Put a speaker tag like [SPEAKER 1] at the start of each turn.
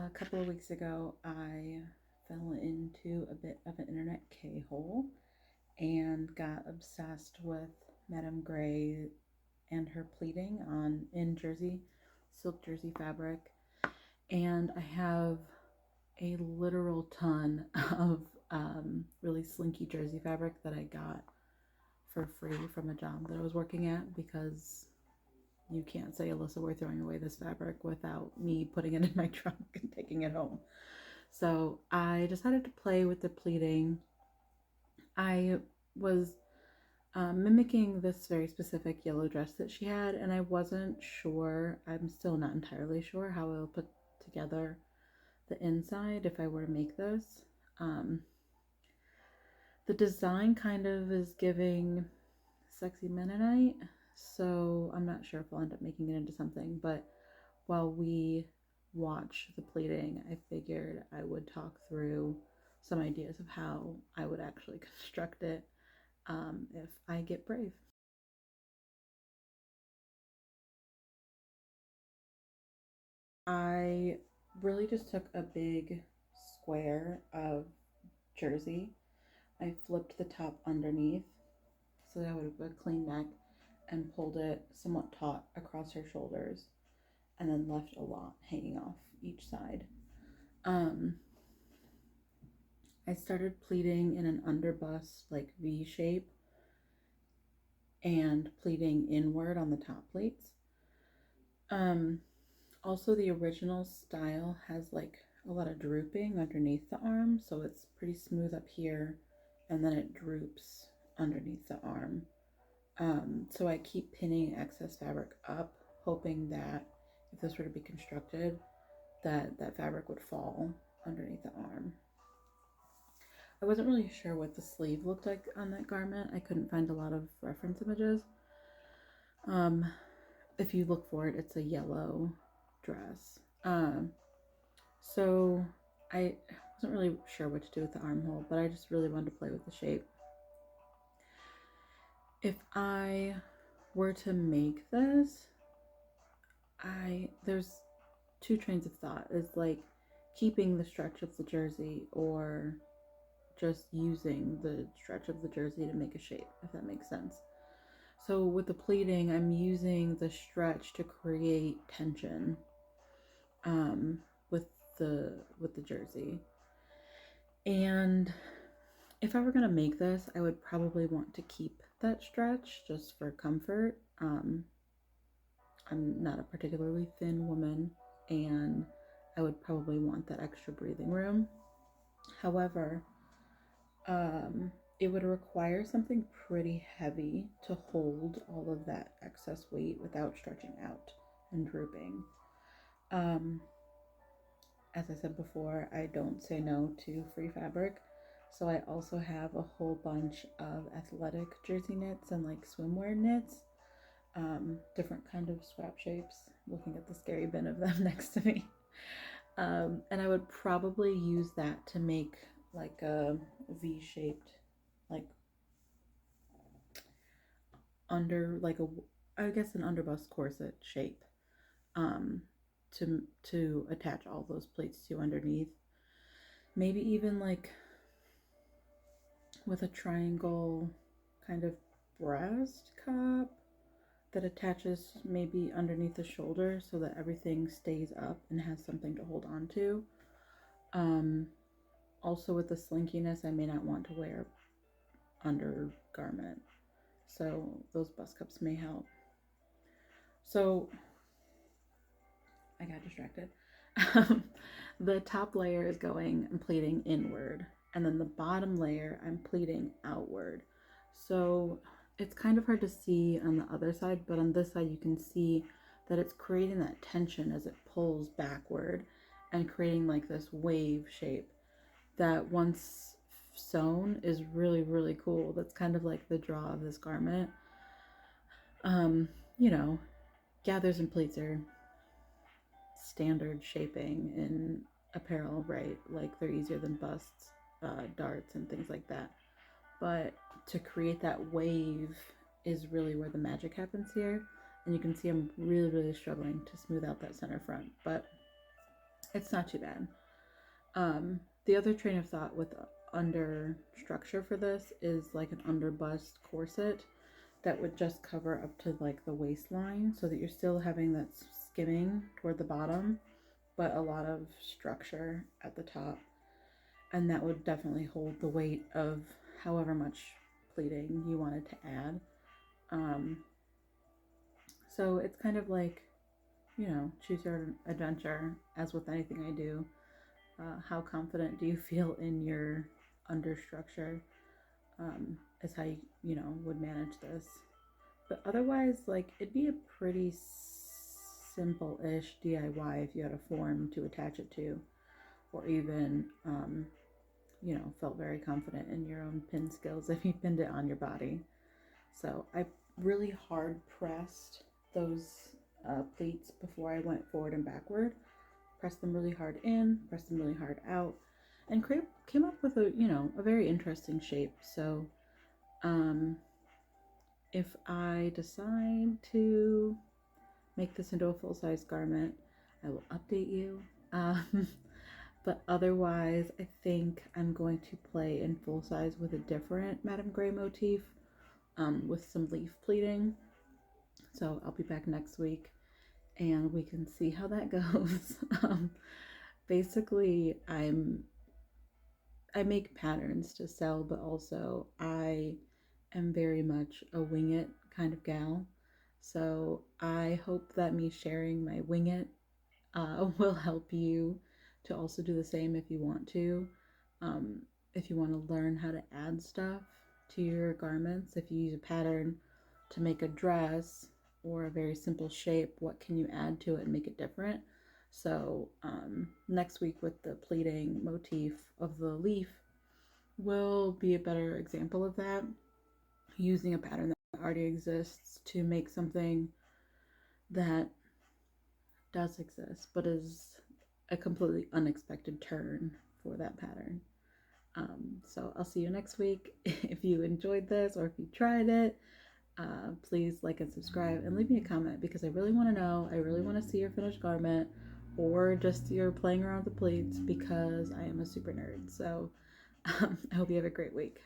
[SPEAKER 1] A couple of weeks ago, I fell into a bit of an internet K-hole and got obsessed with Madame Gres and her pleating in jersey, silk jersey fabric. And I have a literal ton of really slinky jersey fabric that I got for free from a job that I was working at, because you can't say, Alyssa, we're throwing away this fabric without me putting it in my trunk and taking it home. So I decided to play with the pleating. I was mimicking this very specific yellow dress that she had, and I wasn't sure, I'm still not entirely sure how I'll put together the inside if I were to make this. The design kind of is giving sexy Mennonite, so I'm not sure if I'll end up making it into something, but while we watch the pleating, I figured I would talk through some ideas of how I would actually construct it if I get brave. I really just took a big square of jersey. I flipped the top underneath so that I would have a clean neck and pulled it somewhat taut across her shoulders, and then left a lot hanging off each side. I started pleating in an underbust like V shape and pleating inward on the top plates. Also, the original style has like a lot of drooping underneath the arm, so it's pretty smooth up here and then it droops underneath the arm. So I keep pinning excess fabric up, hoping that if this were to be constructed, that fabric would fall underneath the arm. I wasn't really sure what the sleeve looked like on that garment. I couldn't find a lot of reference images. If you look for it, it's a yellow dress. So I wasn't really sure what to do with the armhole, but I just really wanted to play with the shape. If I were to make this, there's two trains of thought. It's like keeping the stretch of the jersey, or just using the stretch of the jersey to make a shape, if that makes sense. So with the pleating, I'm using the stretch to create tension with the jersey. And if I were gonna make this, I would probably want to keep that stretch just for comfort. I'm not a particularly thin woman, and I would probably want that extra breathing room. However, it would require something pretty heavy to hold all of that excess weight without stretching out and drooping. As I said before, I don't say no to free fabric, so I also have a whole bunch of athletic jersey knits and like swimwear knits, different kind of scrap shapes, looking at the scary bin of them next to me. And I would probably use that to make like a V-shaped, like I guess an underbust corset shape, to attach all those plates to underneath. Maybe even like with a triangle kind of breast cup that attaches maybe underneath the shoulder so that everything stays up and has something to hold on to. Also, with the slinkiness, I may not want to wear undergarment, so those bust cups may help. So I got distracted. The top layer is going and pleating inward, and then the bottom layer I'm pleating outward. So it's kind of hard to see on the other side, but on this side you can see that it's creating that tension as it pulls backward and creating like this wave shape that, once sewn, is really, really cool. That's kind of like the draw of this garment. You know, gathers and pleats are standard shaping in apparel, right? Like, they're easier than busts, darts, and things like that. But to create that wave is really where the magic happens here. And you can see I'm really, really struggling to smooth out that center front. But it's not too bad. The other train of thought with under structure for this is like an under bust corset that would just cover up to like the waistline so that you're still having that skimming toward the bottom, but a lot of structure at the top. And that would definitely hold the weight of however much pleating you wanted to add. Um, so it's kind of like, choose your adventure, as with anything I do. How confident do you feel in your understructure? Is how you would manage this. But otherwise, like, it'd be a pretty simple-ish DIY if you had a form to attach it to, or even, felt very confident in your own pin skills if you pinned it on your body. So I really hard pressed those pleats before I went forward and backward. Pressed them really hard in, pressed them really hard out, and came up with a very interesting shape. So if I decide to make this into a full-size garment, I will update you. But otherwise, I think I'm going to play in full size with a different Madame Gres motif with some leaf pleating. So I'll be back next week and we can see how that goes. Basically, I make patterns to sell, but also I am very much a wing it kind of gal. So I hope that me sharing my wing it will help you to also do the same if you want to. If you want to learn how to add stuff to your garments, if you use a pattern to make a dress or a very simple shape, what can you add to it and make it different? So next week with the pleating motif of the leaf will be a better example of that, using a pattern that already exists to make something that does exist but is a completely unexpected turn for that pattern. So I'll see you next week. If you enjoyed this or if you tried it, please like and subscribe and leave me a comment because I really want to know. I really want to see your finished garment or just your playing around with the pleats because I am a super nerd. So I hope you have a great week.